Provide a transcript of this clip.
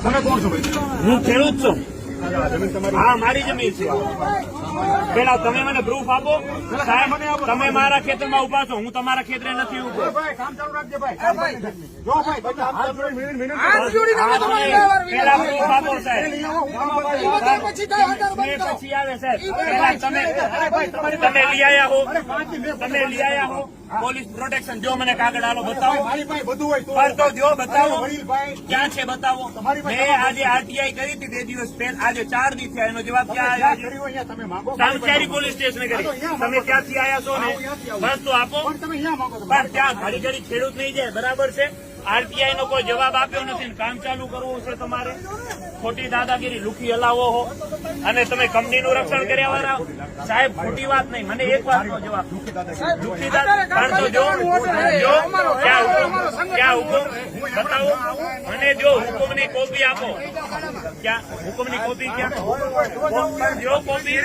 તમે કોણ છો? હું ખેડૂત છું. હા, મારી જમીન છે. પેલા તમે મને પ્રૂફ આપો. સાહેબ, તમે મારા ખેતરમાં ઉભા છો, હું તમારા ખેતરે નથી ઉભો. કામ ચાલુ રાખજે ભાઈ. જો ભાઈ હાથ જોડી પેલા પ્રૂફ આપો સાહેબ. પછી આવે સાહેબ. પેલા તમે લઈ આવ્યા હો, તમે લઈ આવ્યા હો પોલીસ પ્રોટેક્શન. જો મને કાગળ આલો બતાવો. બધું હોય પર તો જો બતાવો વડીલભાઈ ક્યાં છે, બતાવો. મેં આજે આરટીઆઈ કરી હતી 2 દિવસ પહેલા, આજે 4 દિવસ થયા. એનો જવાબ ક્યાં આવ્યો? કર્યું અહીંયા તમે માંગો. સામખિયારી પોલીસ સ્ટેશને કરી. તમે ત્યાંથી આવ્યા છો ને, બસ તો આપો. પણ તમે અહીંયા માંગો છો. પણ ત્યાં ઘડી ઘડી ખેડૂત નહીં જાય, બરાબર છે. આરટીઆઈ નો કોઈ જવાબ આપ્યો નથી ને કામ ચાલુ કરવું છે તમારે. ખોટી દાદાગીરી લુખી હલાવો હો અને તમે કંપનીનું રક્ષણ કર્યા વાળા. સાહેબ, ખોટી વાત નહીં. મને એક વાતનો જવાબ. લુખી દાદા તો જો ક્યાં હુકમ બતાવો મને. જો હુકમની કોપી આપો. ક્યાં હુકમની કોપી? ક્યાં જો કોપી